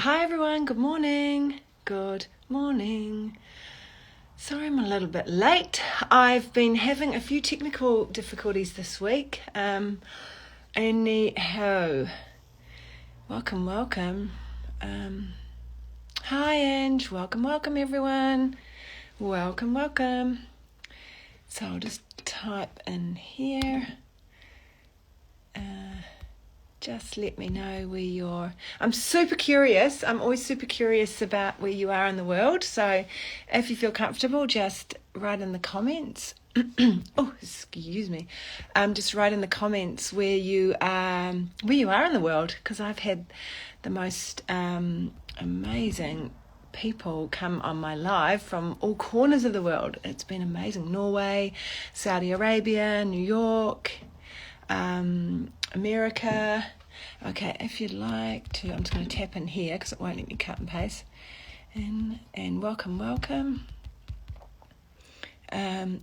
Hi everyone, good morning. Good morning. Sorry I'm a little bit late. I've been having a few technical difficulties this week. Anyhow, welcome. Hi Ange, welcome everyone. Welcome. So I'll just type in here. Just let me know where you're. I'm super curious. I'm always super curious about where you are in the world. So if you feel comfortable, just write in the comments. Oh, excuse me. Just write in the comments where you are in the world, because I've had the most amazing people come on my live from all corners of the world. It's been amazing. Norway, Saudi Arabia, New York, America. Okay, if you'd like to, I'm just going to tap in here because it won't let me cut and paste. And welcome. Okay,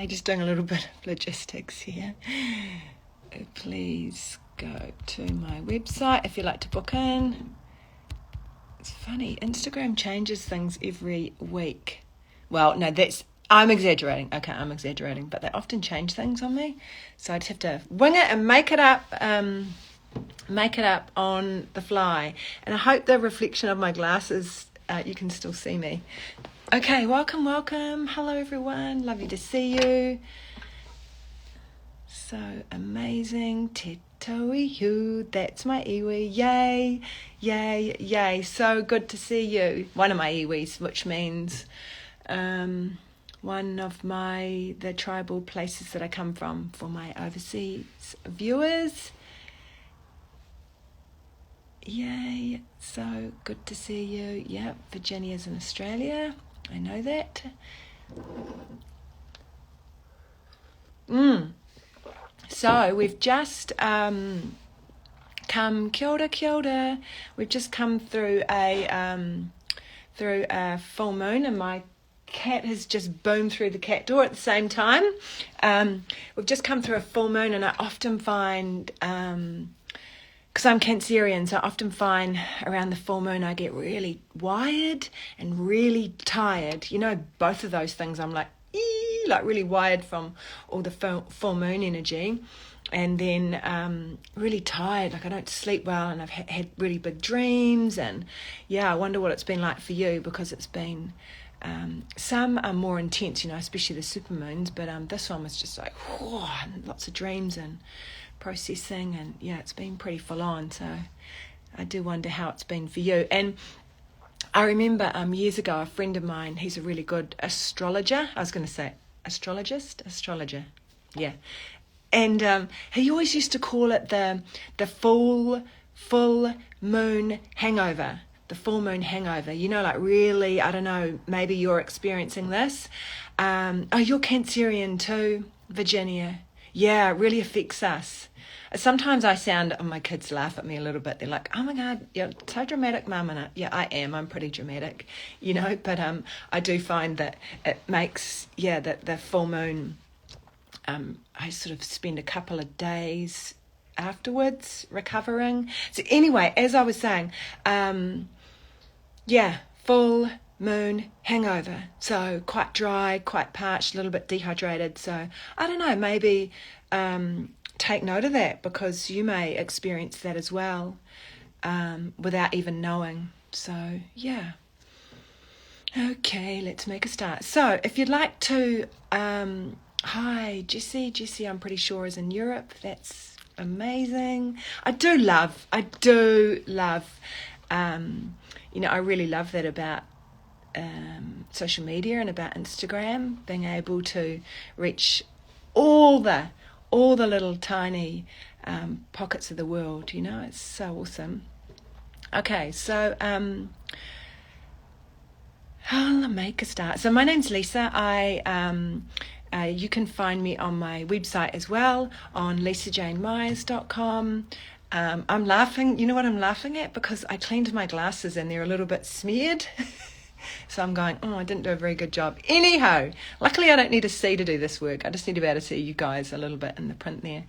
just doing a little bit of logistics here. Please go to my website if you'd like to book in. It's funny, Instagram changes things every week. Well, no, I'm exaggerating. Okay, I'm exaggerating, but they often change things on me. So I just have to wing it and make it up on the fly. And I hope the reflection of my glasses, you can still see me. Okay, welcome. Hello, everyone. Lovely to see you. So amazing. Te toihu. That's my iwi. Yay. So good to see you. One of my iwis, which means one of the tribal places that I come from for my overseas viewers. Yay, so good to see you. Yep, Virginia's in Australia. I know that. So we've just come, kia ora. We've just come through a full moon, and my cat has just boomed through the cat door at the same time. We've just come through a full moon, and I often find, because I'm Cancerian, so I often find around the full moon I get really wired and really tired. You know, both of those things. I'm like really wired from all the full moon energy, and then really tired, like I don't sleep well, and I've had really big dreams. And yeah, I wonder what it's been like for you, because it's been some are more intense, especially the supermoons, but this one was just like lots of dreams and processing, and yeah, it's been pretty full on. So I do wonder how it's been for you. And I remember years ago, a friend of mine, he's a really good astrologer. I was going to say astrologer, yeah. And he always used to call it the full moon hangover. The full moon hangover, like really, I don't know, maybe you're experiencing this. You're Cancerian too, Virginia. Yeah, it really affects us. Sometimes my kids laugh at me a little bit. They're like, oh my God, you're so dramatic, Mum. And yeah, I am. I'm pretty dramatic, but I do find that it makes, that the full moon, I sort of spend a couple of days afterwards recovering. So anyway, as I was saying, full moon hangover. So quite dry, quite parched, a little bit dehydrated. So I don't know, maybe take note of that, because you may experience that as well without even knowing. So yeah. Okay, let's make a start. So if you'd like to, hi Jessie, I'm pretty sure is in Europe. That's amazing. I do love, I really love that about social media and about Instagram, being able to reach all the little tiny pockets of the world. It's so awesome. Okay, so I'll make a start. So my name's Lisa. You can find me on my website as well, on lisajanemyers.com. I'm laughing. You know what I'm laughing at? Because I cleaned my glasses and they're a little bit smeared. So I'm going, oh, I didn't do a very good job. Anyhow, luckily I don't need to see to do this work. I just need to be able to see you guys a little bit in the print there.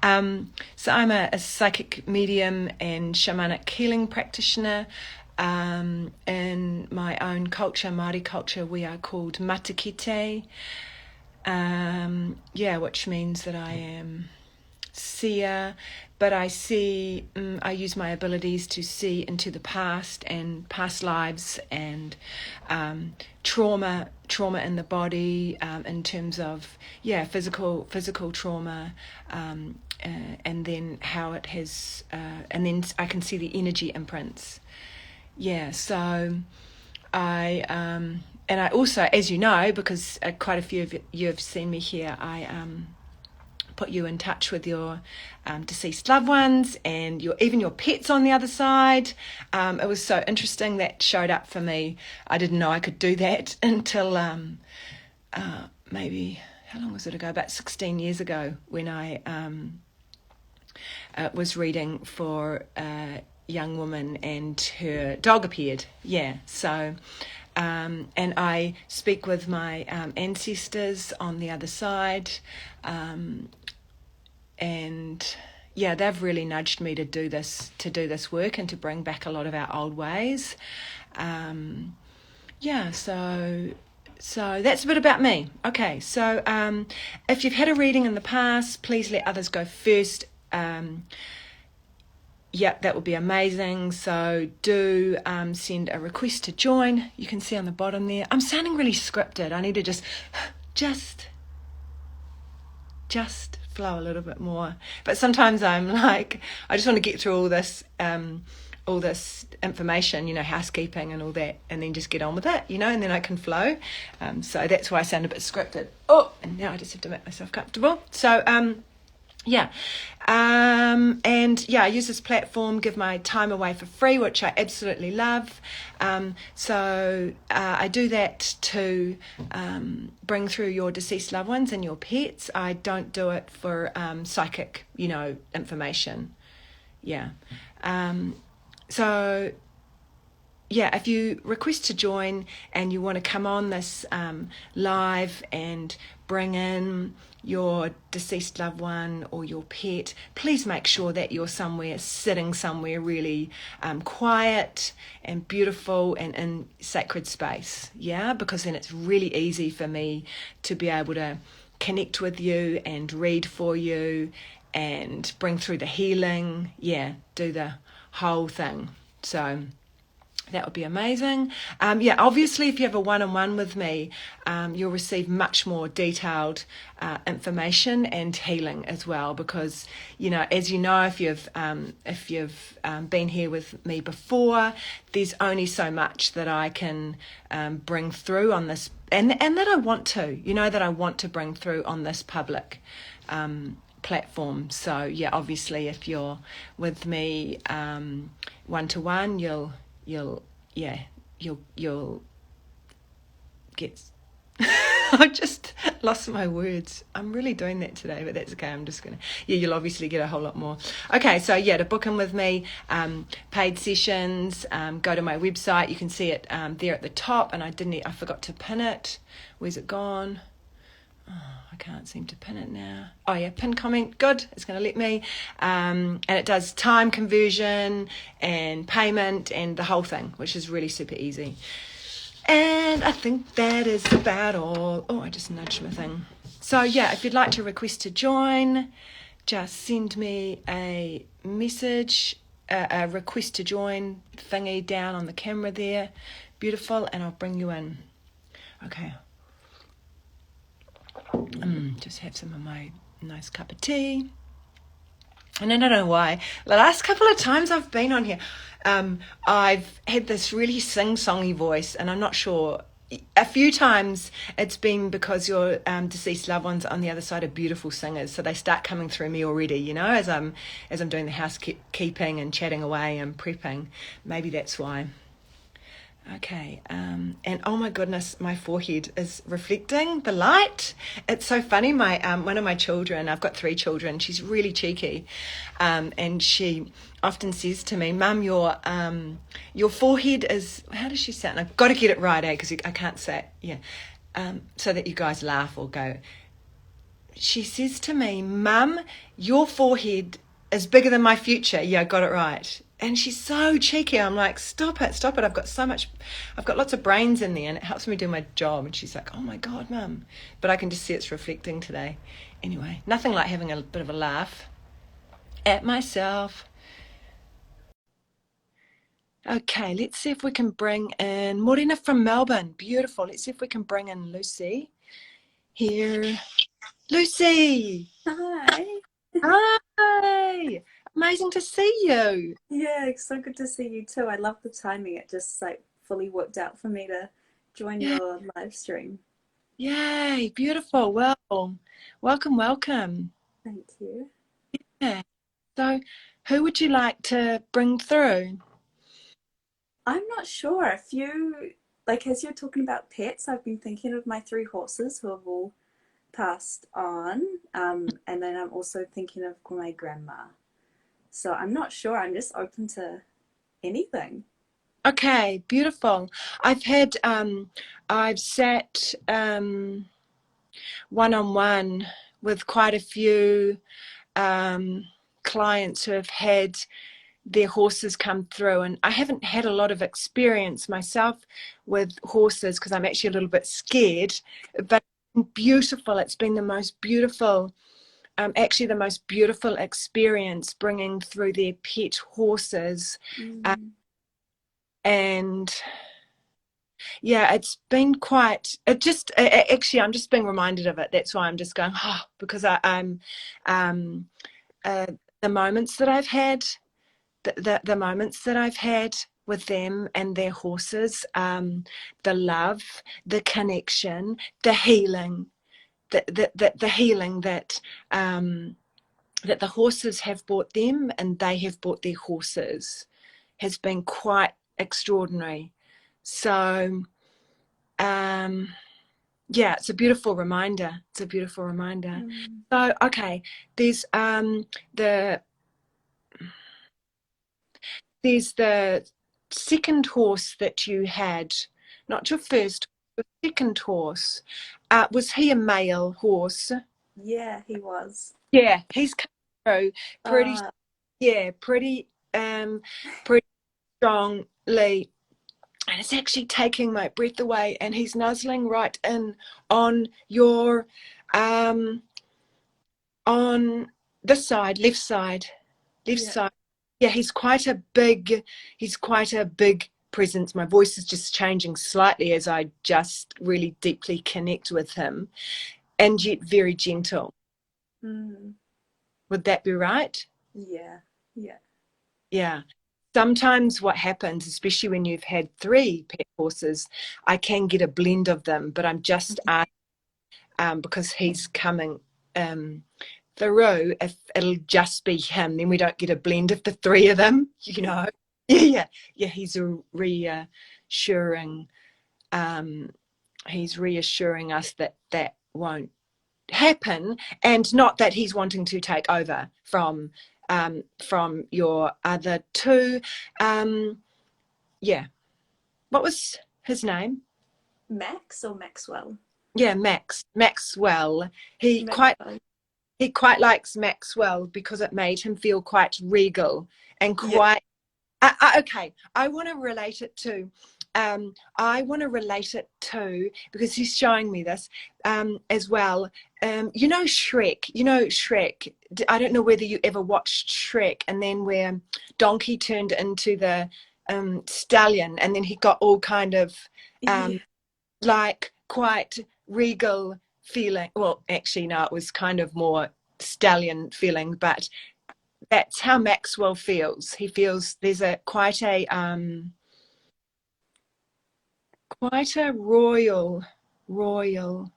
So I'm a psychic medium and shamanic healing practitioner. In my own culture, Māori culture, we are called matakite. Which means that I am seer, but I use my abilities to see into the past and past lives and trauma in the body, in terms of physical trauma, and then how it has, and then I can see the energy imprints. So I and I also, as you know, because quite a few of you have seen me here, I put you in touch with your deceased loved ones and even your pets on the other side. It was so interesting that showed up for me. I didn't know I could do that until maybe, how long was it ago? About 16 years ago, when I was reading for a young woman and her dog appeared. And I speak with my ancestors on the other side, and they've really nudged me to do this work and to bring back a lot of our old ways. So that's a bit about me. Okay, so if you've had a reading in the past, please let others go first. That would be amazing. So do send a request to join. You can see on the bottom there. I'm sounding really scripted. I need to just flow a little bit more. But sometimes I'm like, I just want to get through all this information, housekeeping and all that, and then just get on with it, and then I can flow. So that's why I sound a bit scripted. Oh, and now I just have to make myself comfortable. So I use this platform, give my time away for free, which I absolutely love. So I do that to bring through your deceased loved ones and your pets. I don't do it for psychic, information. If you request to join and you want to come on this live and bring in your deceased loved one or your pet, please make sure that you're sitting somewhere really quiet and beautiful and in sacred space, because then it's really easy for me to be able to connect with you and read for you and bring through the healing, do the whole thing. So that would be amazing. Obviously, if you have a one-on-one with me, you'll receive much more detailed information and healing as well. Because as you know, if you've been here with me before, there's only so much that I can bring through on this, and that I want to bring through on this public platform. So obviously, if you're with me one-to-one, you'll get I just lost my words. I'm really doing that today, but that's okay. I'm just gonna you'll obviously get a whole lot more. Okay, so to book in with me, paid sessions, go to my website. You can see it there at the top, and I forgot to pin it. Where's it gone? I can't seem to pin it now. Pin comment, good. It's going to let me. And it does time conversion and payment and the whole thing, which is really super easy. And I think that is about all. Oh, I just nudged my thing. So if you'd like to request to join, just send me a message, a request to join thingy down on the camera there. Beautiful, and I'll bring you in. Okay. Just have some of my nice cup of tea. And I don't know why. The last couple of times I've been on here, I've had this really sing-songy voice, and I'm not sure. A few times it's been because your deceased loved ones on the other side are beautiful singers, so they start coming through me already, as I'm doing the housekeeping and chatting away and prepping. Maybe that's why. Okay, and oh my goodness, my forehead is reflecting the light. It's so funny. My one of my children, I've got three children. She's really cheeky, and she often says to me, "Mum, your forehead is." How does she say it? And I've got to get it right, eh? Because I can't say it. Yeah, so that you guys laugh or go. She says to me, "Mum, your forehead is bigger than my future." Yeah, I got it right. And she's so cheeky. I'm like, stop it, stop it. I've got lots of brains in there and it helps me do my job. And she's like, oh my God, Mum. But I can just see it's reflecting today. Anyway, nothing like having a bit of a laugh at myself. Okay, let's see if we can bring in Morena from Melbourne. Beautiful. Let's see if we can bring in Lucy here. Lucy! Hi. Hi! Amazing to see you. Yeah, it's so good to see you too. I love the timing. It just like fully worked out for me to join Yeah, your live stream. yay, beautiful. Well, welcome, welcome. Thank you. Yeah. So, who would you like to bring through? I'm not sure if you like as you're talking about pets, I've been thinking of my three horses who have all passed on. And then I'm also thinking of my grandma. So I'm not sure. I'm just open to anything. Okay, beautiful. I've had I've sat one on one with quite a few um clients who have had their horses come through, and I haven't had a lot of experience myself with horses because I'm actually a little bit scared, but beautiful. It's been the most beautiful, actually the most beautiful experience bringing through their pet horses. uh, Mm. and yeah, it's been quite, actually I'm just being reminded of it. That's why I'm just going, oh, because I'm um uh, the moments that I've had, the moments that I've had with them and their horses, the love, the connection, the healing, the healing that the horses have brought them and they have brought their horses has been quite extraordinary. So, yeah, it's a beautiful reminder. It's a beautiful reminder. Mm. So, okay, there's the there's the second horse that you had, not your first, your second horse. Was he a male horse? Yeah, he was. Yeah, he's come through pretty, Uh, yeah, pretty strongly. And it's actually taking my breath away, and he's nuzzling right in on your, um, on this side, left yeah. side. Yeah, he's quite a big presence. My voice is just changing slightly as I just really deeply connect with him, and yet very gentle. Mm. Would that be right? Yeah. Yeah. Yeah. Sometimes what happens, especially when you've had three pet horses, I can get a blend of them, but I'm just because he's coming um, through. If it'll just be him, then we don't get a blend of the three of them, you know. Yeah, yeah, yeah. Reassuring. Um, he's reassuring us that that won't happen, and not that he's wanting to take over from your other two. Yeah. What was his name? Max or Maxwell? Yeah, Maxwell. He quite Maxwell. he quite likes Maxwell because it made him feel quite regal and Yeah. quite. Okay, I want to relate it to. I want to relate it to because he's showing me this as well. You know Shrek. You know Shrek. I don't know whether you ever watched Shrek, and then where Donkey turned into the stallion, and then he got all kind of Yeah. um, like quite regal feeling. Well, actually, no, it was kind of more stallion feeling, but that's how Maxwell feels. He feels there's a quite a royal, royal.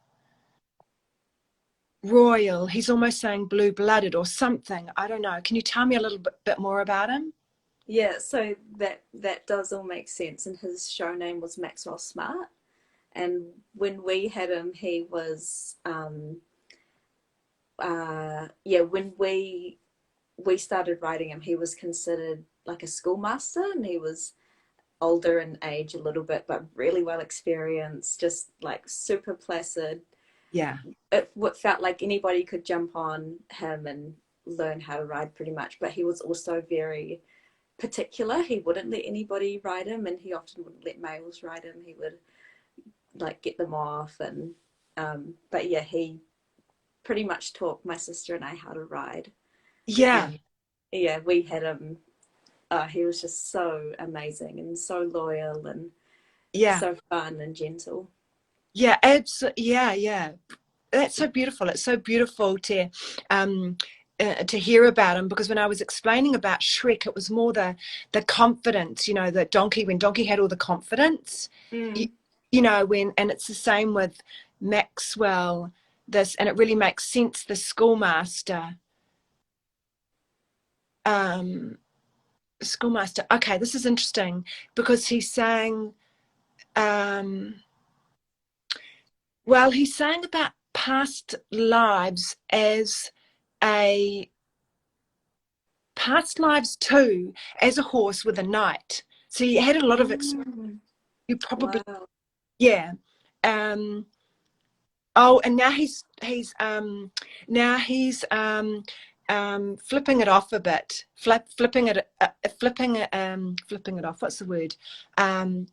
He's almost saying blue blooded or something. I don't know. Can you tell me a little bit more about him? Yeah, so that does all make sense. And his show name was Maxwell Smart. And when we had him, he was yeah. When we started writing him, he was considered like a schoolmaster, and he was older in age a little bit, but really well experienced, just like super placid. Yeah. It what felt like anybody could jump on him and learn how to ride pretty much, but he was also very particular. He wouldn't let anybody ride him, and he often wouldn't let males ride him. He would like get them off, and but yeah, he pretty much taught my sister and I how to ride. Yeah. And yeah, we had him. He was just so amazing and so loyal and Yeah. so fun and gentle. Yeah. Yeah. Yeah. That's so beautiful. It's so beautiful to hear about him, because when I was explaining about Shrek, it was more the confidence, you know, that Donkey, when Donkey had all the confidence, you, Mm. you know, and it's the same with Maxwell, this, and it really makes sense, the schoolmaster, um, schoolmaster. Okay, this is interesting because he's saying, um, well, he's saying about past lives as a past lives too, as a horse with a knight. So you had a lot of experience. Mm. You probably, Wow. yeah. Um, oh, and now he's flipping it off a bit, flipping it off. What's the word? Um,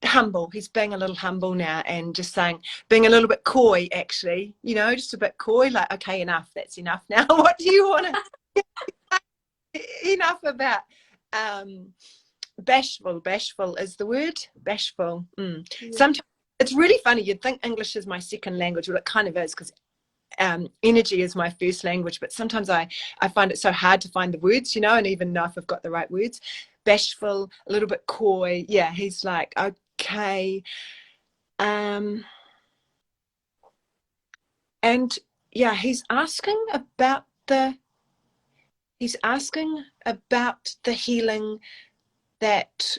Humble. He's being a little humble now, and just saying, being a little bit coy, actually. You know, just a bit coy. Like, okay, enough. That's enough now. What do you want to? Enough about. Um, bashful is the word. Bashful. Yeah. Sometimes it's really funny. You'd think English is my second language. Well, it kind of is, because energy is my first language, but sometimes I find it so hard to find the words, you know, and even know if I've got the right words. Bashful, a little bit coy. Yeah, he's like, okay. um and yeah, he's asking about the healing that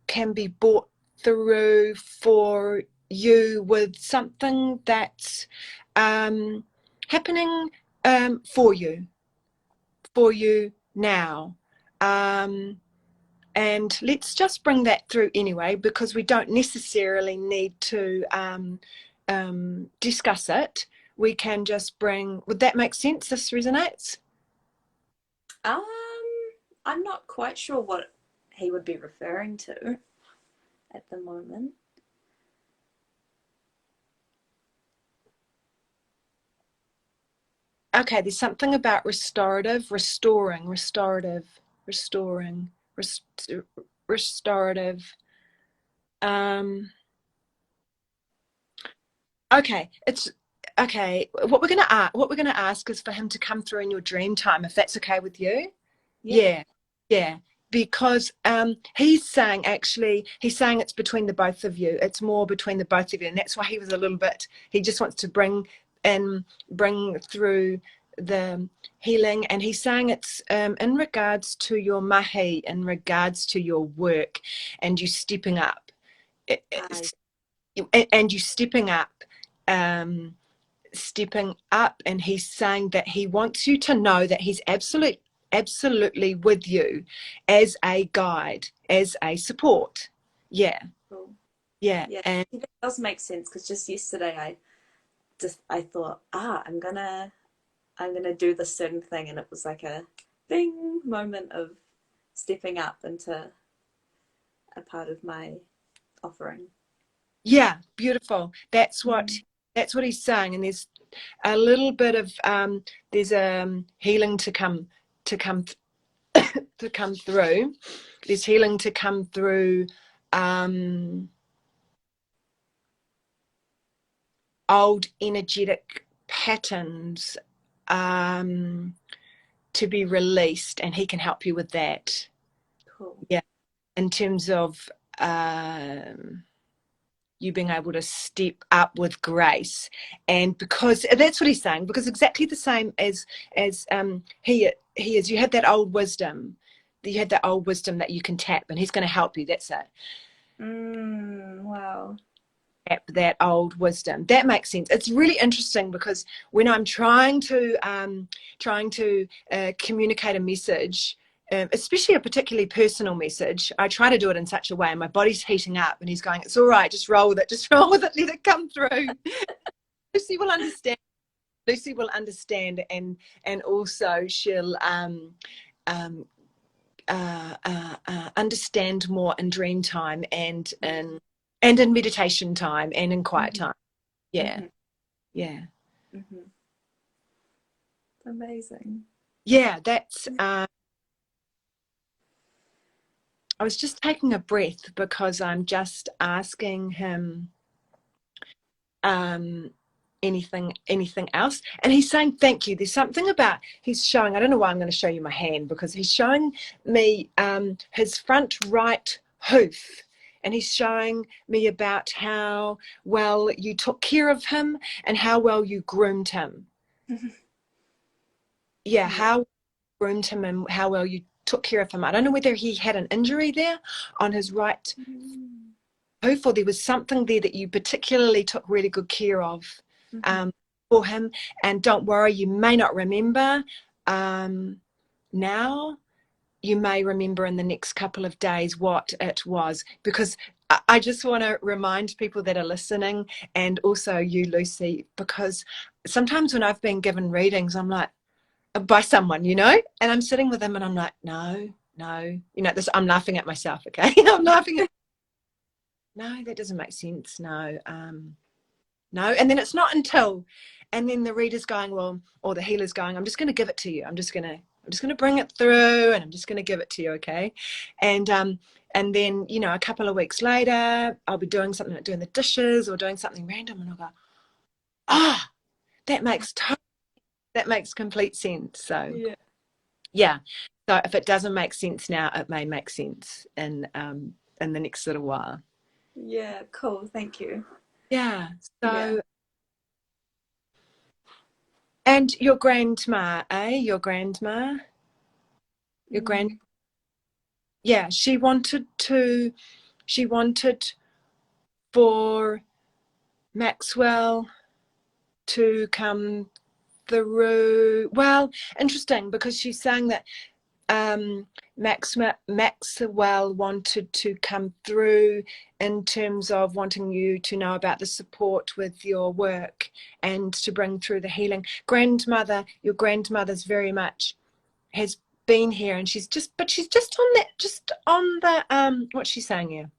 can be brought through for you with something that's happening for you now. Um, and let's just bring that through anyway, because we don't necessarily need to discuss it. We can just bring, would that make sense? This resonates? Um, I'm not quite sure what he would be referring to at the moment. Okay, there's something about restoring, restorative. Um, okay, it's okay. What we're gonna ask is for him to come through in your dream time, if that's okay with you. Yeah. Yeah, yeah. Because he's saying it's between the both of you. It's more between the both of you, and that's why he was a little bit. He just wants to bring through the healing, and he's saying it's in regards to your mahi, in regards to your work, and you stepping up, I and you um, stepping up, and he's saying that he wants you to know that he's absolutely with you as a guide, as a support. Yeah, cool. yeah. Yeah, And that does make sense because just yesterday I thought, I'm gonna do this certain thing, and it was like a bing moment of stepping up into a part of my offering. yeah, beautiful. That's what Mm. he's saying. And there's a little bit of there's healing to come to come through. There's healing to come through, um old energetic patterns, um, to be released, and he can help you with that. Cool. Yeah, in terms of you being able to step up with grace, and because that's what he's saying, because exactly the same as he is. You have that old wisdom, you had that old wisdom that you can tap, and he's going to help you. That's it. Wow. Tap that old wisdom. That makes sense. It's really interesting because when I'm trying to communicate a message, especially a particularly personal message, I try to do it in such a way, and my body's heating up, and he's going, "It's all right, just roll with it, just roll with it, let it come through." Lucy will understand. Lucy will understand, and also she'll um, understand more in dream time and in meditation time and in quiet time. Yeah, yeah, Amazing. yeah. That's. I was just taking a breath because I'm just asking him anything else, and he's saying thank you. There's something about he's showing. I don't know why I'm going to show you my hand, because he's showing me his front right hoof, and he's showing me about how well you took care of him and how well you groomed him. Yeah, how groomed him and how well you took care of him. I don't know whether he had an injury there on his right hoof, or there was something there that you particularly took really good care of for him. And don't worry, you may not remember now. You may remember in the next couple of days what it was, because I just want to remind people that are listening, and also you, Lucy, because sometimes when I've been given readings, I'm like, by someone, and I'm sitting with them and I'm like, no, this, I'm laughing at myself, okay? I'm laughing at, no, that doesn't make sense. No. And then it's not until, and then the reader's going, well, or the healer's going, I'm just going to give it to you. I'm just going to bring it through, and I'm just going to give it to you. Okay. And then, a couple of weeks later, I'll be doing something like doing the dishes or doing something random, and I'll go, that makes complete sense. So yeah. So if it doesn't make sense now, it may make sense in the next little while. Yeah, cool. Thank you. Yeah. So, and your grandma, Your grandma, yeah, she wanted for Maxwell to come through. Well, interesting, because she's saying that Maxwell wanted to come through in terms of wanting you to know about the support with your work and to bring through the healing. Your grandmother's very much has been here, and she's just on the what's she saying here?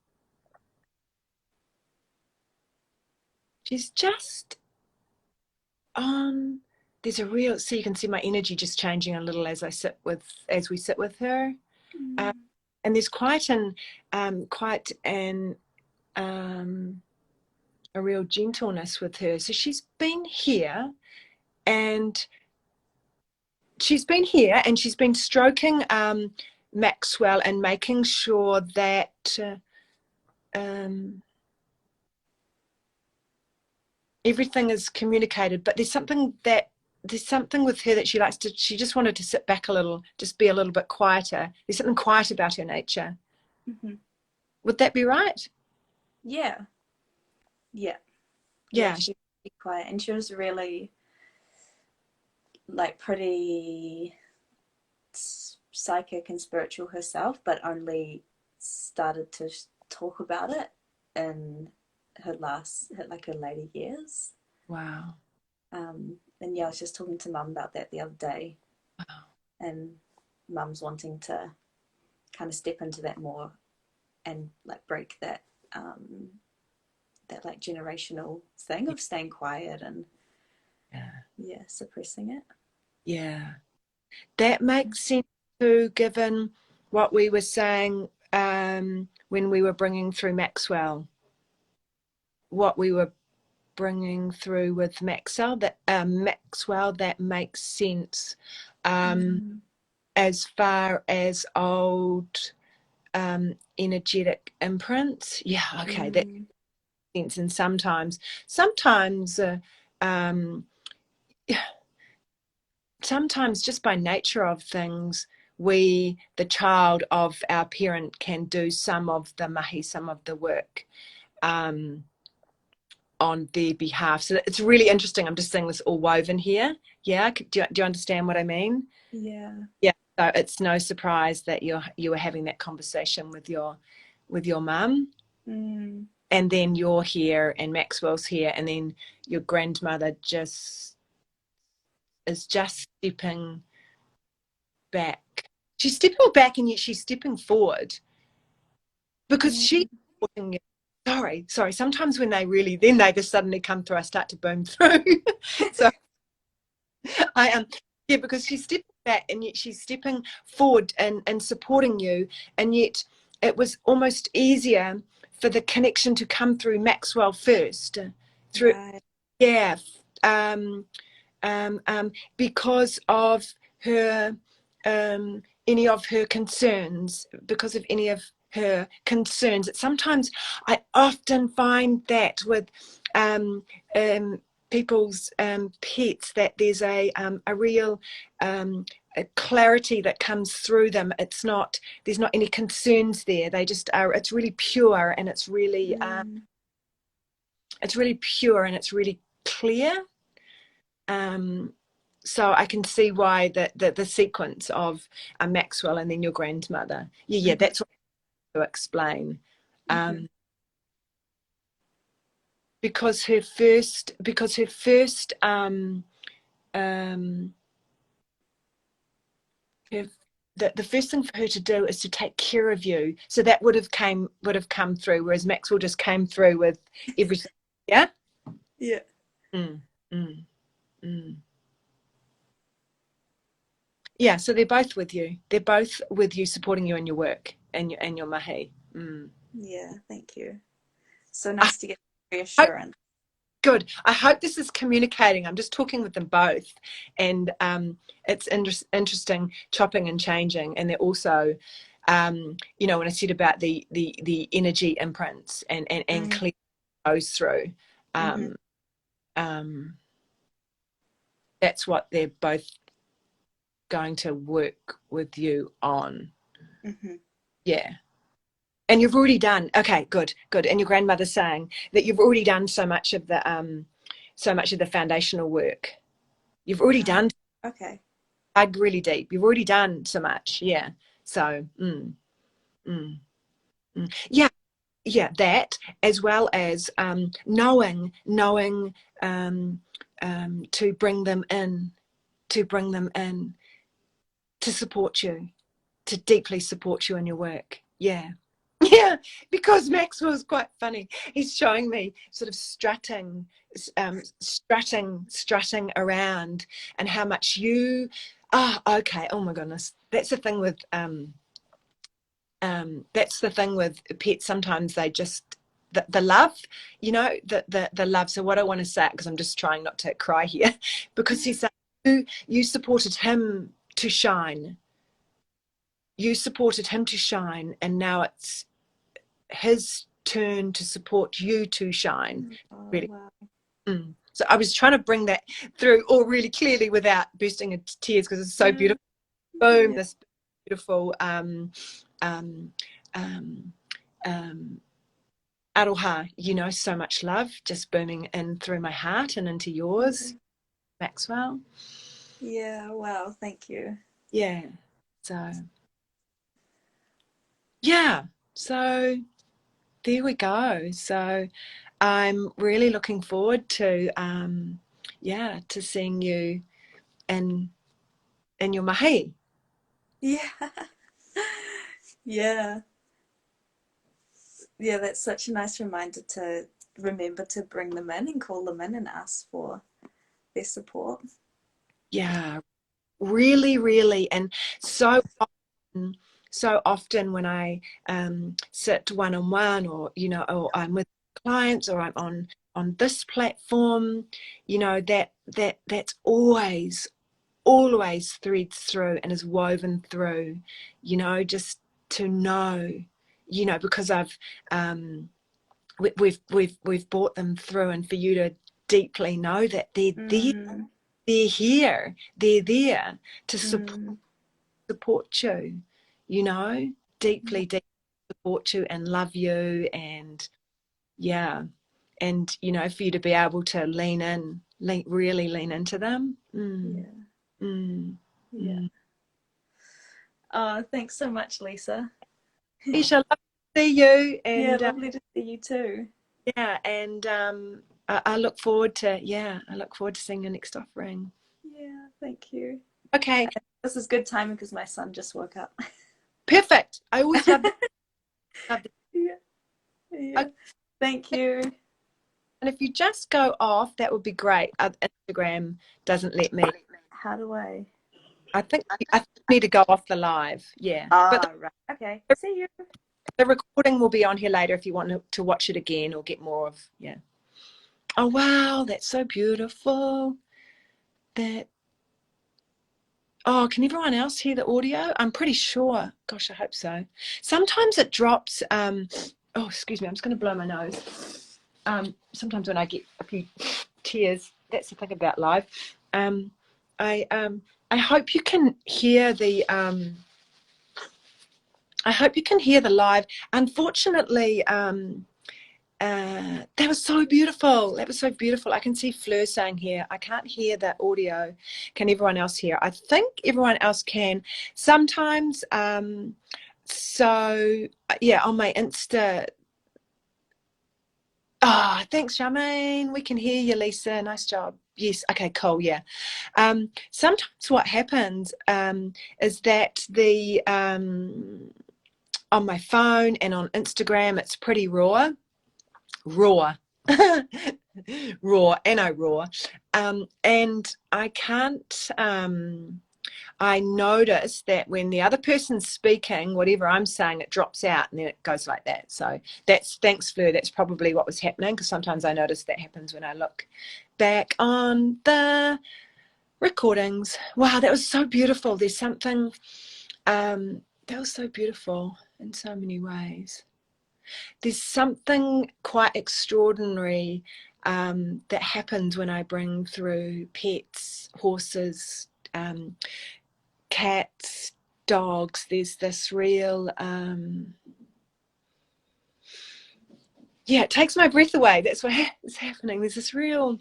She's just on. There's a real, so you can see my energy just changing a little as we sit with her. And there's quite a real gentleness with her. So she's been here, and she's been stroking Maxwell and making sure that everything is communicated. But there's something with her that she just wanted to sit back a little, just be a little bit quieter. There's something quiet about her nature. Would that be right? Yeah. She was quiet, and she was really pretty psychic and spiritual herself, but only started to talk about it in her later years. Wow. And I was just talking to Mum about that the other day. Wow. And Mum's wanting to kind of step into that more and break that generational thing of staying quiet and suppressing it. Yeah, that makes sense too, given what we were saying when we were bringing through Maxwell. What we were bringing through with Maxwell, that makes sense. As far as old energetic imprints, that makes sense. And sometimes sometimes just by nature of things, we, the child of our parent, can do some of the mahi, some of the work on their behalf. So it's really interesting. I'm just seeing this all woven here. Yeah, do you understand what I mean? Yeah. Yeah. So it's no surprise that you were having that conversation with your mum, Mm. and then you're here, and Maxwell's here, and then your grandmother is just stepping back. She's stepping back, and yet she's stepping forward because she's Mm. supporting you. Sorry. Sometimes when then they just suddenly come through, I start to boom through. So I am, yeah, because she's stepping back, and yet she's stepping forward and supporting you, and yet it was almost easier for the connection to come through Maxwell first, through Right. yeah, because of her any of her concerns, because of any of her concerns. Sometimes I often find that with people's pets, that there's a real a clarity that comes through them. There's not any concerns there. They just are. It's really pure, and it's really pure, and it's really clear. So I can see why the sequence of Maxwell and then your grandmother. Yeah, that's what I have to explain. Because her first the first thing for her to do is to take care of you. So that would have come through, whereas Maxwell just came through with everything. Yeah. Yeah. Mm, mm, mm. Yeah, so they're both with you. They're both with you, supporting you in your work and your mahi. Yeah, thank you. So I nice to get hope, reassurance. good. I hope this is communicating. I'm just talking with them both, and it's interesting, chopping and changing. And they're also, when I said about the energy imprints and clear goes through, that's what they're both going to work with you on. Yeah. And you've already done, okay, good. And your grandmother's saying that you've already done so much of the foundational work. You've already done. Okay. Dug really deep. You've already done so much. Yeah. So, yeah, that, as well as knowing to bring them in, to support you, to deeply support you in your work. Yeah. Yeah, because Maxwell's quite funny. He's showing me sort of strutting around, and how much you. Okay. Oh my goodness, that's the thing with pets. Sometimes they just the love, the love. So what I want to say, because I'm just trying not to cry here, because he's saying you supported him to shine. You supported him to shine, and now it's his turn to support you to shine. Really. Wow. So I was trying to bring that through all really clearly without bursting into tears, because it's so beautiful. Boom, this beautiful aroha, so much love just booming in through my heart and into yours, Maxwell. Yeah, wow, thank you. Yeah. So there we go. So I'm really looking forward to to seeing you in your mahi. Yeah. Yeah. Yeah, that's such a nice reminder to remember to bring them in and call them in and ask for their support. Yeah, really, really. And so often when I sit one-on-one, or I'm with clients, or I'm on this platform, that's always threads through and is woven through, just to know, because I've we've brought them through, and for you to deeply know that they're there, they're here, they're there to support you, you know, deeply, deeply support you and love you, and yeah, and you know, for you to be able to really lean into them. Yeah. Mm, Yeah. mm. Oh, thanks so much, Lisa. Isha, love to see you, Yeah, and lovely to see you too. yeah, and I look forward to seeing your next offering. Yeah, thank you. Okay, This is good timing because my son just woke up. perfect. I always love that. Love that. Yeah, yeah. Okay, Thank you. and if you just go off, that would be great. Instagram doesn't let me. How do I? I think you need to go off the live. Yeah, but Ah, right. Okay. See you. the recording will be on here later if you want to watch it again or get more of. Yeah. Oh wow, that's so beautiful. That. Oh, can everyone else hear the audio? I'm pretty sure. Gosh, I hope so. Sometimes it drops. Oh, excuse me. I'm just going to blow my nose. Sometimes when I get a few tears, that's the thing about live. I I hope you can hear the. I hope you can hear the live. Unfortunately, that was so beautiful. That was so beautiful. I can see Fleur saying here, I can't hear the audio. Can everyone else hear? I think everyone else can. Sometimes, so yeah, on my Insta. Ah, oh, thanks, Charmaine. We can hear you, Lisa. Nice job. Yes. Okay, cool. Yeah. Sometimes what happens is that the on my phone and on Instagram, it's pretty raw. Raw. Raw, N-O raw. And I can't, I notice that when the other person's speaking, whatever I'm saying, it drops out and then it goes like that. So thanks, Fleur. That's probably what was happening, because sometimes I notice that happens when I look back on the recordings. Wow, that was so beautiful. There's something, that was so beautiful in so many ways. There's something quite extraordinary that happens when I bring through pets, horses, cats, dogs. There's this real, yeah, it takes my breath away. That's what is happening. There's this real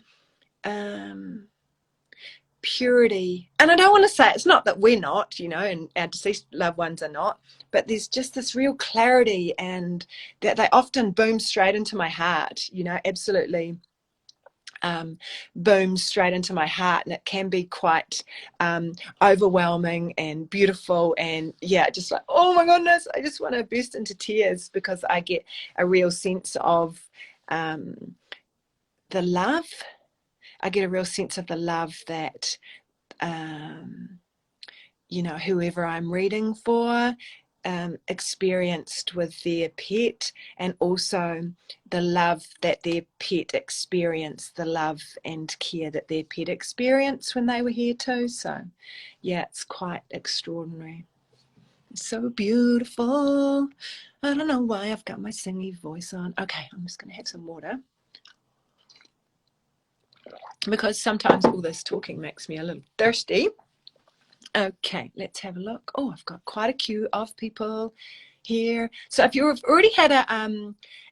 purity. And I don't want to say it's not that we're not, you know, and our deceased loved ones are not, but there's just this real clarity, and that they often boom straight into my heart, you know, absolutely booms straight into my heart. And it can be quite overwhelming and beautiful, and yeah, just like, oh my goodness, I just want to burst into tears, because I get a real sense of the love. I get a real sense of the love that you know, whoever I'm reading for experienced with their pet, and also the love that their pet experienced, the love and care that their pet experienced when they were here too. So yeah, it's quite extraordinary. It's so beautiful. I don't know why I've got my singy voice on. Okay, I'm just going to have some water, because sometimes all this talking makes me a little thirsty. Okay, let's have a look. Oh, I've got quite a queue of people here. So if you've already had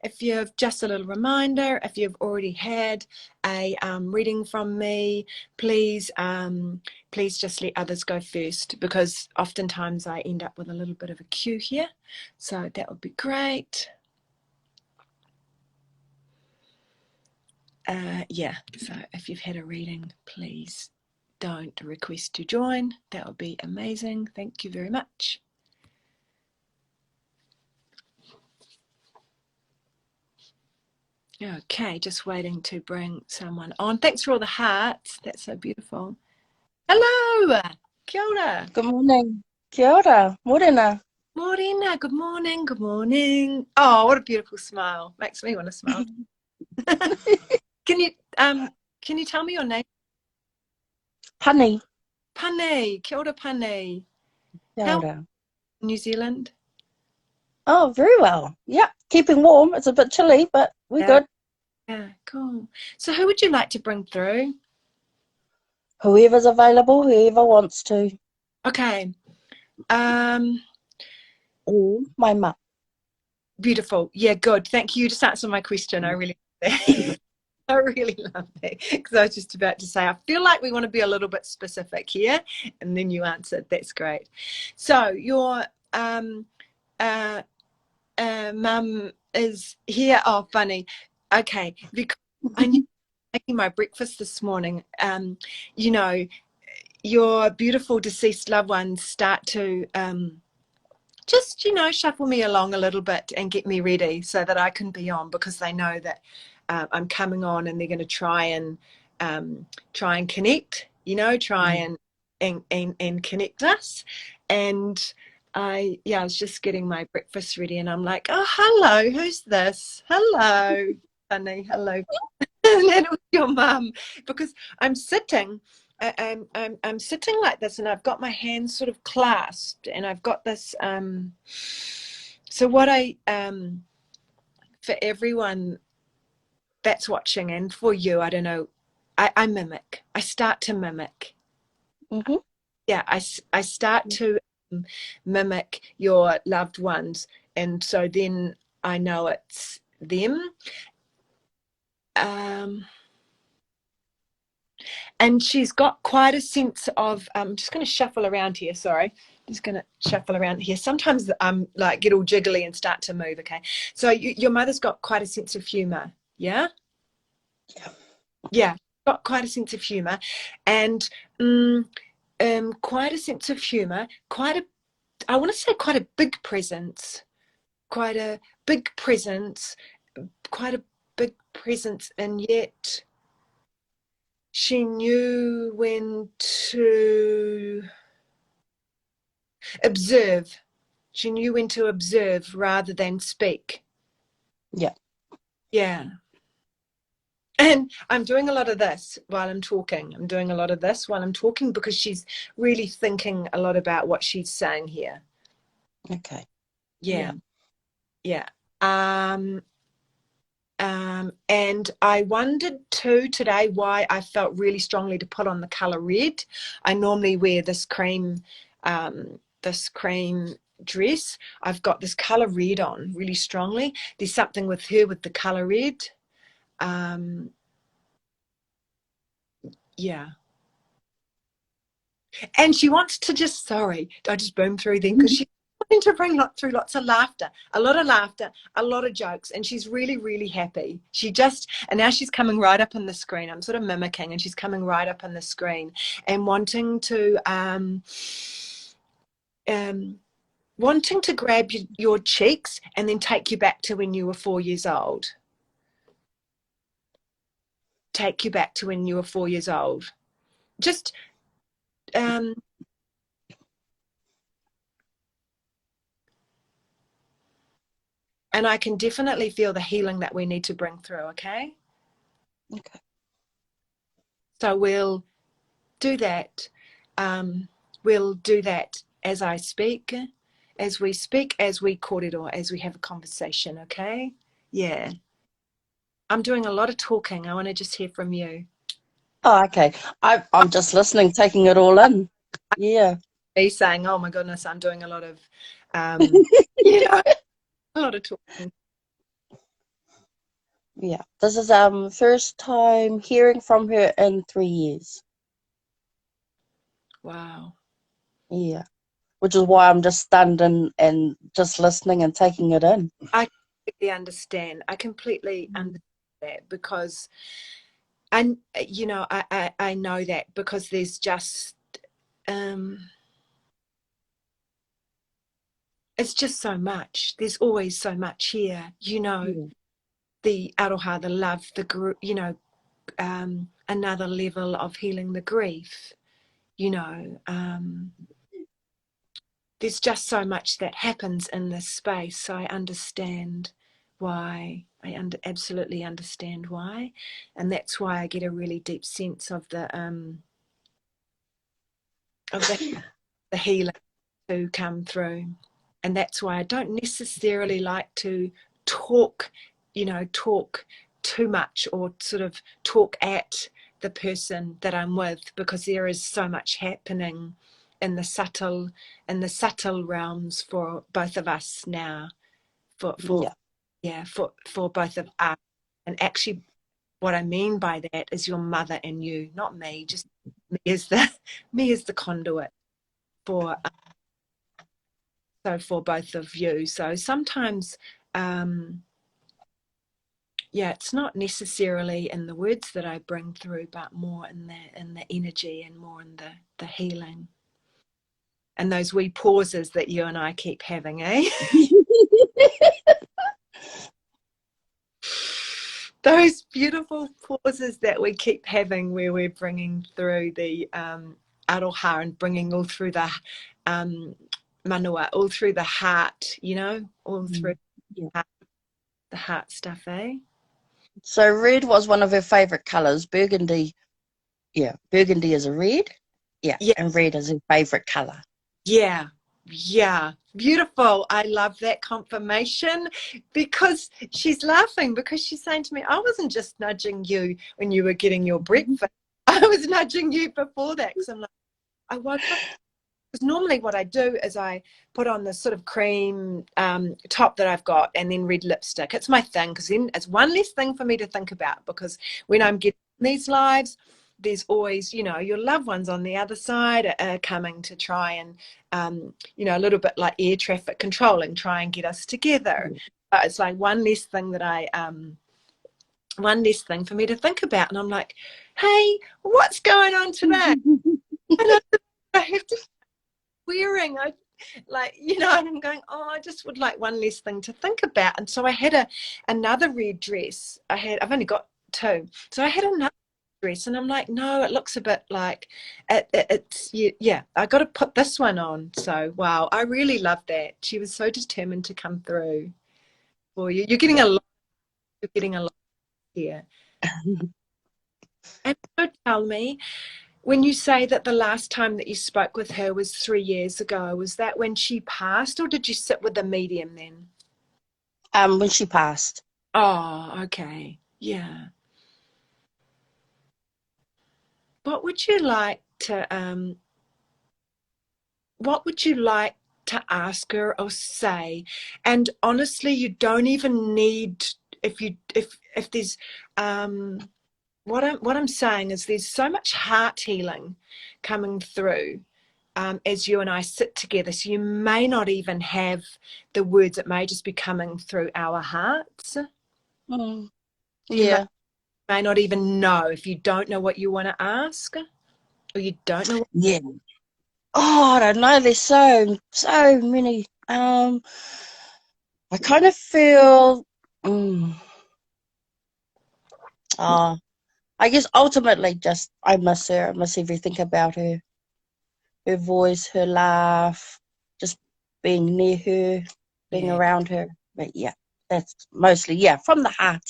if you've just a little reminder, if you've already had a reading from me, please, please just let others go first, because oftentimes I end up with a little bit of a queue here. So that would be great. Yeah, so if you've had a reading, please don't request to join. That would be amazing. Thank you very much. Okay, just waiting to bring someone on. Thanks for all the hearts. That's so beautiful. Hello, kia ora. Good morning. Kia ora. Morena. Morena, good morning, good morning. Oh, what a beautiful smile. Makes me want to smile. Can you tell me your name? Honey. Pane, kia ora Pane. Kia How ora. New Zealand? Oh, very well. Yeah, keeping warm. It's a bit chilly, but we're good. Yeah, cool. So who would you like to bring through? Whoever's available, whoever wants to. Okay. My mum. Beautiful. Yeah, good. Thank you. You just answered my question. I really love that. I really love that, because I was just about to say, I feel like we want to be a little bit specific here, and then you answered. That's great. So your mum is here. Oh, funny. Okay, because I knew making my breakfast this morning. You know, your beautiful deceased loved ones start to just, shuffle me along a little bit and get me ready so that I can be on, because they know that I'm coming on, and they're going to try and connect, try and connect us. And I was just getting my breakfast ready, and I'm like, oh, hello, who's this? Hello, honey, hello. And then it was your mum, because I'm sitting. I'm sitting like this, and I've got my hands sort of clasped, and I've got this. So what for everyone that's watching, and for you, I don't know, I mimic. I start to mimic. Mm-hmm. Yeah, I start to mimic your loved ones, and so then I know it's them. And she's got quite a sense of, I'm just going to shuffle around here, sorry. Just going to shuffle around here. Sometimes I'm like get all jiggly and start to move, okay? So your mother's got quite a sense of humor, yeah? Yeah. Yeah, got quite a sense of humor, and quite a sense of humor, I want to say quite a big presence, quite a big presence, quite a big presence, and yet she knew when to observe. She knew when to observe rather than speak. Yeah. Yeah. And I'm doing a lot of this while I'm talking. I'm doing a lot of this while I'm talking, because she's really thinking a lot about what she's saying here. Okay. Yeah. Yeah. And I wondered too today why I felt really strongly to put on the color red. I normally wear this cream dress. I've got this color red on really strongly. There's something with her with the color red. Yeah. And she wants to just, sorry, I just boomed through then, because she's wanting to bring through lots of laughter, a lot of jokes, and she's really, really happy. And now she's coming right up on the screen. I'm sort of mimicking, and she's coming right up on the screen and wanting to grab your cheeks and then take you back to when you were 4 years old. Take you back to when you were 4 years old. Just and I can definitely feel the healing that we need to bring through, okay? Okay. So we'll do that. We'll do that as I speak, as we speak, as we kōrero, as we have a conversation, okay? Yeah. I'm doing a lot of talking. I want to just hear from you. Oh, okay. I'm just listening, taking it all in. Yeah. Me saying, oh my goodness, I'm doing a lot of, a lot of talking. Yeah. This is first time hearing from her in 3 years. Wow. Yeah. Which is why I'm just stunned and just listening and taking it in. I completely understand. I completely understand that, because I know that, because there's just it's just so much. There's always so much here, the aroha, the love, the group, another level of healing the grief, there's just so much that happens in this space. So I understand why. Absolutely understand why. And that's why I get a really deep sense of the healing to come through. And that's why I don't necessarily like to talk too much, or sort of talk at the person that I'm with, because there is so much happening in the subtle realms for both of us now, for for both of us. And actually what I mean by that is your mother and you, not me, just me as the conduit for so for both of you. So sometimes it's not necessarily in the words that I bring through, but more in the energy and more in the healing. And those wee pauses that you and I keep having, eh? Those beautiful pauses that we keep having where we're bringing through the aroha and bringing all through the manua, all through the heart, you know, all through the heart stuff, eh? So red was one of her favourite colours. Burgundy, burgundy is a red. Yeah, and red is her favourite colour. Yeah, beautiful. I love that confirmation, because she's laughing, because she's saying to me, I wasn't just nudging you when you were getting your breakfast. I was nudging you before that, because I'm like, I woke up. Because normally what I do is I put on this sort of cream top that I've got, and then red lipstick. It's my thing, because then it's one less thing for me to think about, because when I'm getting these lives, there's always, you know, your loved ones on the other side are coming to try and, you know, a little bit like air traffic controlling, try and get us together. But it's like one less thing for me to think about. And I'm like, hey, what's going on today? And I have to wearing, you know, and I'm going, I just would like one less thing to think about. And so I had another red dress. I've only got two. So I had another dress, and I'm like, no, it looks a bit like it's I got to put this one on. So wow, I really love that. She was so determined to come through for you. You're getting a lot here. And so tell me, when you say that the last time that you spoke with her was 3 years ago, was that when she passed, or did you sit with the medium then? When she passed. Oh, okay. Yeah. What would you like to ask her or say? And honestly, you don't even need, if there's what I'm saying is there's so much heart healing coming through as you and I sit together. So you may not even have the words. It may just be coming through our hearts. Yeah. May not even know, if you don't know what you want to ask, or you don't know. Oh, I don't know. There's so many. I kind of feel. I guess ultimately, just I miss her. I miss everything about her. Her voice, her laugh, just being near her, being around her. But yeah, that's mostly from the heart.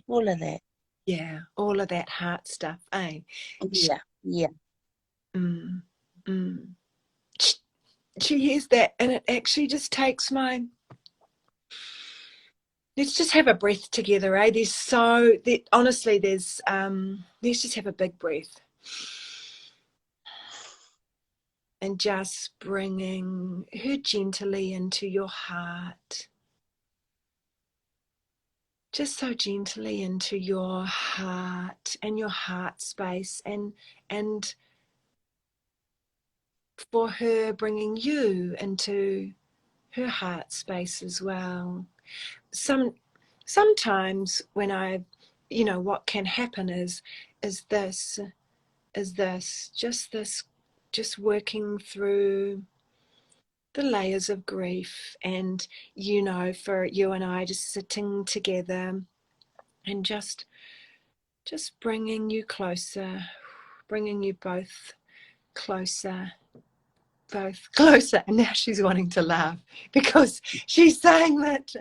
All of that. Yeah, all of that heart stuff, eh? Yeah. She hears that, and it actually just takes let's just have a breath together, eh? Honestly, let's just have a big breath. And just bringing her gently into your heart. Just so gently into your heart and your heart space, and for her bringing you into her heart space as well. Sometimes when what can happen is just working through the layers of grief, and for you and I just sitting together and just bringing you closer, bringing you both closer. And now she's wanting to laugh, because she's saying that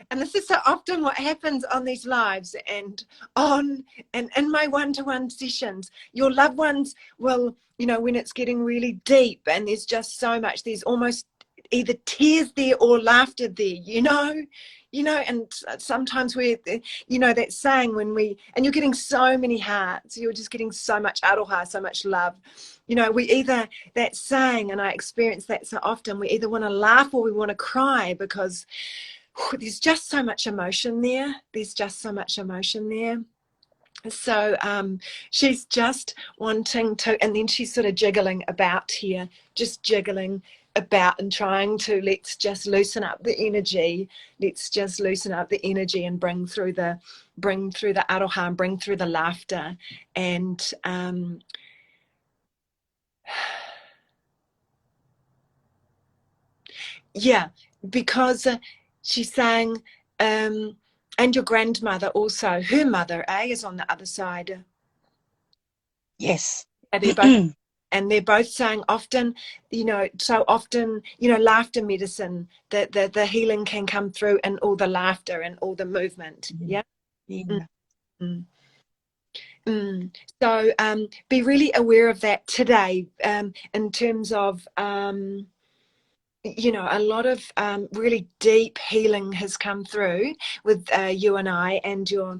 and this is so often what happens on these lives and in my one-to-one sessions. Your loved ones will, when it's getting really deep and there's just so much, there's almost either tears there or laughter there, you know, and sometimes we're, you know, that saying and you're getting so many hearts, you're just getting so much aroha, so much love. You know, that saying, and I experience that so often, we either want to laugh or we want to cry because there's just so much emotion there. There's just so much emotion there. So she's just wanting to, and then she's sort of jiggling about here, just jiggling about and trying to, let's just loosen up the energy. Let's just loosen up the energy and bring through the aroha and bring through the laughter. And yeah, because she's saying, and your grandmother also, her mother, is on the other side. Yes. They're both, and they're both saying often, you know, so often, you know, laughter medicine, that the healing can come through in all the laughter and all the movement. Yeah. Yeah. Mm. Mm. So be really aware of that today, in terms of, you know, a lot of really deep healing has come through with you and I and your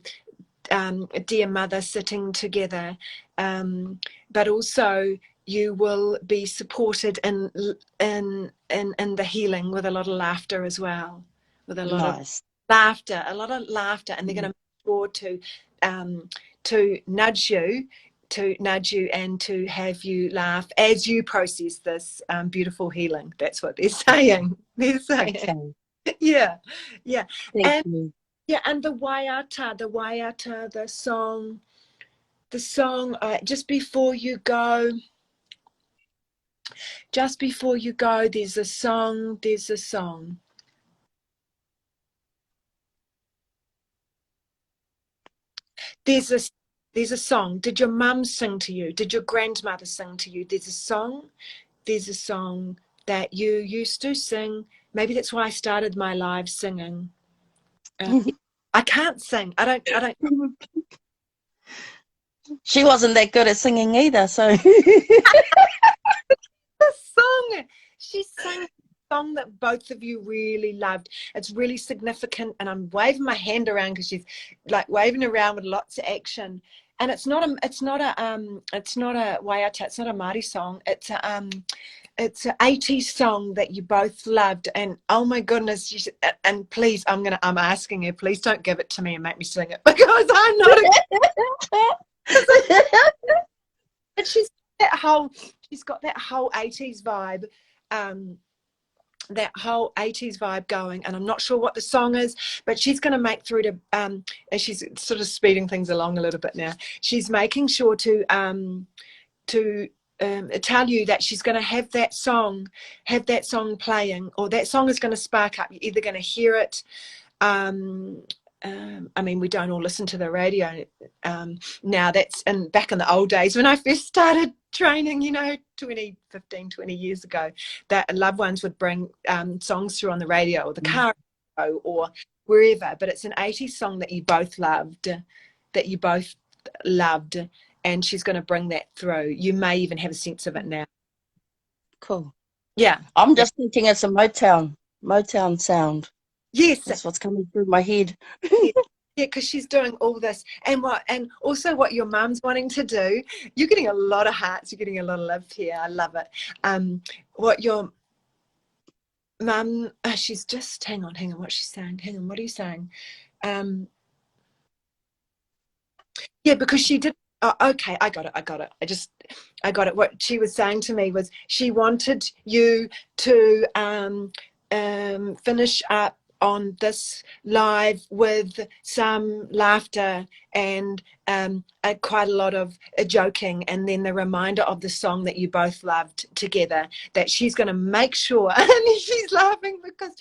dear mother sitting together, but also you will be supported in the healing with a lot of laughter as well, with a lot of Nice. laughter, and they're going to make sure to nudge you and to have you laugh as you process this beautiful healing. That's what they're saying. They're saying, Okay. yeah. Thank And you. yeah, and the Waiata, the song, just before you go, there's a song, there's a song. Did your mum sing to you? Did your grandmother sing to you? There's a song that you used to sing. Maybe that's why I started my live singing. I can't sing. I don't. She wasn't that good at singing either, so The song. She sang a song that both of you really loved. It's really significant, and I'm waving my hand around because she's like waving around with lots of action. And it's not a waiata, it's not a Māori song. It's an 80s song that you both loved, and oh my goodness, and please, I'm asking her, please don't give it to me and make me sing it because I'm not and she's got that whole 80s vibe, going, and I'm not sure what the song is, but she's going to make through to and she's sort of speeding things along a little bit now. She's making sure to tell you that she's going to have that song playing, or that song is going to spark up. You're either going to hear it. I mean, we don't all listen to the radio now. That's back in the old days when I first started training, you know, 20 years ago, that loved ones would bring songs through on the radio or the car or wherever. But it's an 80s song that you both loved, and she's going to bring that through. You may even have a sense of it now. cool. Yeah. I'm just thinking it's a Motown sound. Yes. That's what's coming through my head. Yeah, because she's doing all this, and also what your mum's wanting to do. You're getting a lot of hearts. You're getting a lot of love here. I love it. What your mum? She's just hang on. What's she saying? Hang on. What are you saying? Yeah, because she did. Oh, okay, I got it. I got it. What she was saying to me was she wanted you to finish up on this live with some laughter and quite a lot of joking, and then the reminder of the song that you both loved together, that she's going to make sure. And she's laughing because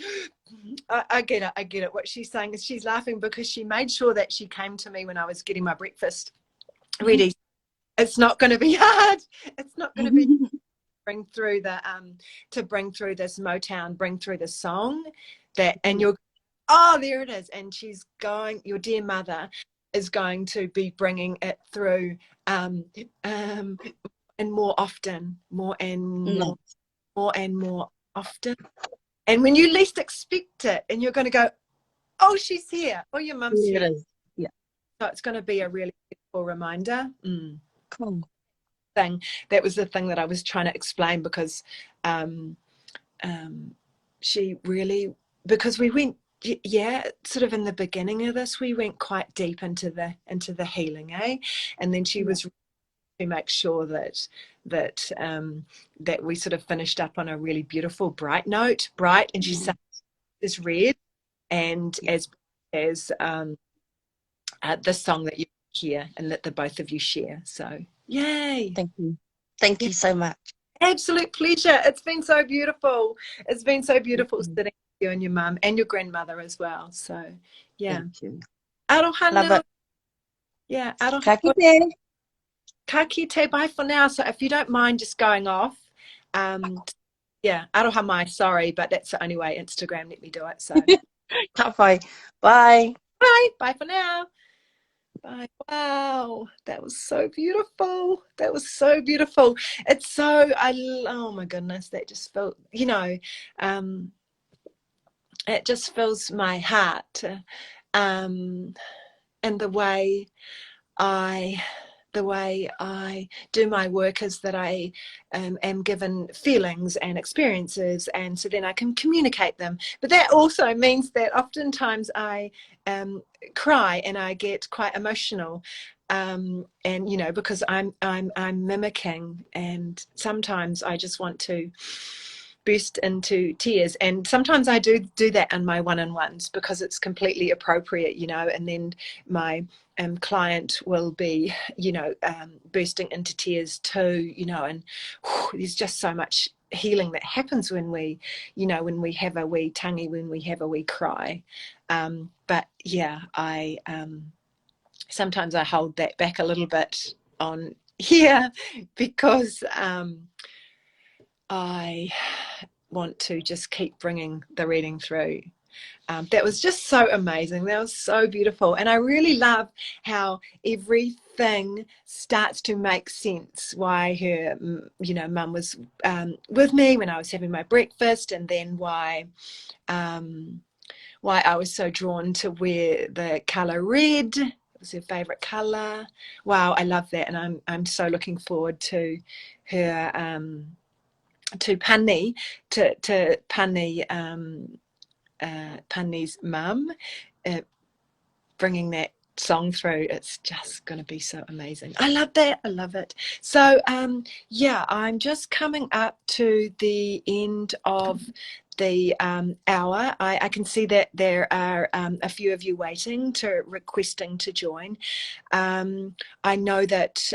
I get it. What she's saying is she's laughing because she made sure that she came to me when I was getting my breakfast ready. It's not going to be hard. It's not going to be bring through this Motown, bring through the song and you're, there it is. And she's going, your dear mother is going to be bringing it through and more often, more and more often. And when you least expect it, and you're going to go, Oh, she's here. Oh, your mum's Here here. it is. Yeah. So it's going to be a really beautiful reminder. Cool. That was the thing that I was trying to explain, because she really, because we went, sort of in the beginning of this, we went quite deep into the healing, and then she was to make sure that we sort of finished up on a really beautiful bright note, and she said is red, and as the song that you hear and that the both of you share. So yay. Thank you. Thank you so much. Absolute pleasure. It's been so beautiful. It's been so beautiful sitting with you and your mum and your grandmother as well. So yeah. Thank you. Aroha Love nui. it. Yeah, aroha. Ka kite. Ka kite, bye for now. So if you don't mind just going off, yeah, aroha mai, sorry, but that's the only way Instagram let me do it. So Ka whai. Bye. bye for now. Bye. Wow, that was so beautiful. That was so beautiful. It's so, oh my goodness, that just felt, it just fills my heart. And the way I do my work is that I am given feelings and experiences, and so then I can communicate them. But that also means that oftentimes I cry and I get quite emotional, and because I'm mimicking, and sometimes I just want to burst into tears, and sometimes I do that in my one-on-ones because it's completely appropriate, and then my client will be bursting into tears too, and there's just so much healing that happens when we have a wee tangi, when we have a wee cry, but yeah, I sometimes I hold that back a little bit on here because I want to just keep bringing the reading through. That was just so amazing. That was so beautiful. And I really love how everything starts to make sense. Why her, mum was with me when I was having my breakfast, and then why I was so drawn to wear the colour red. It was her favourite colour. Wow, I love that. And I'm so looking forward to her, to Pani, to Pani, Pani's mum, bringing that song through. It's just going to be so amazing. I love that. I love it. So yeah, I'm just coming up to the end of the hour. I can see that there are a few of you requesting to join. I know that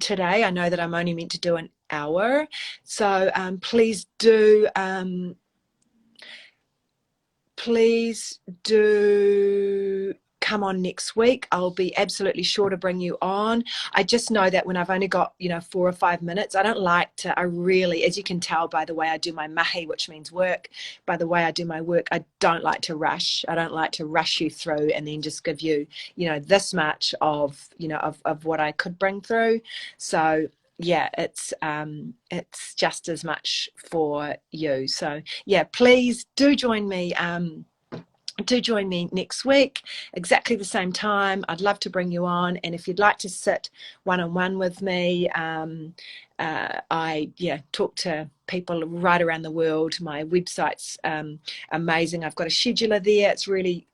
today, I know that I'm only meant to do an hour, so please do come on next week. I'll be absolutely sure to bring you on. I just know that when I've only got 4 or 5 minutes, I don't like to, I really, as you can tell by the way I do my mahi, which means work, by the way I do my work, I don't like to rush. I don't like to rush you through and then just give you this much of of what I could bring through. So yeah, it's just as much for you. So yeah, please do join me. Do join me next week, exactly the same time. I'd love to bring you on. And if you'd like to sit one-on-one with me, I talk to people right around the world. My website's amazing. I've got a scheduler there. It's really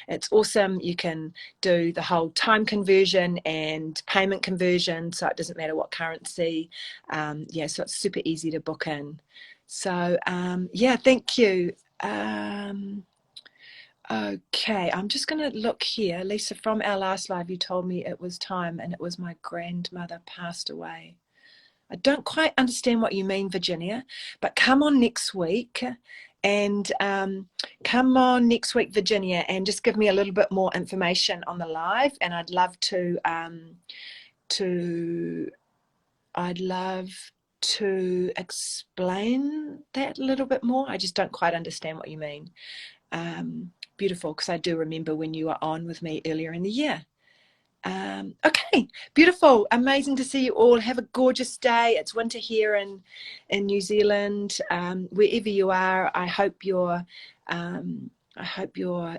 it's awesome. You can do the whole time conversion and payment conversion, so it doesn't matter what currency. So it's super easy to book in. So yeah, thank you. Okay, I'm just going to look here. Lisa, from our last live, you told me it was time, and it was my grandmother passed away. I don't quite understand what you mean, Virginia, but come on next week, and Virginia, and just give me a little bit more information on the live, and I'd love to explain that a little bit more. I just don't quite understand what you mean. Beautiful, because I do remember when you were on with me earlier in the year. Okay, beautiful, amazing to see you all. Have a gorgeous day. It's winter here in New Zealand. Wherever you are, I hope you're I hope you're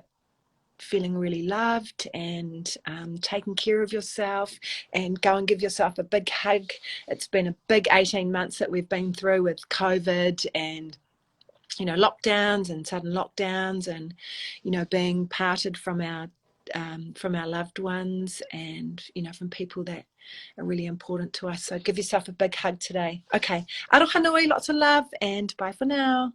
feeling really loved and taking care of yourself, and go and give yourself a big hug. It's been a big 18 months that we've been through with COVID and lockdowns and sudden lockdowns, and being parted from our loved ones, and from people that are really important to us. So give yourself a big hug today. Okay, aroha nui, lots of love, and bye for now.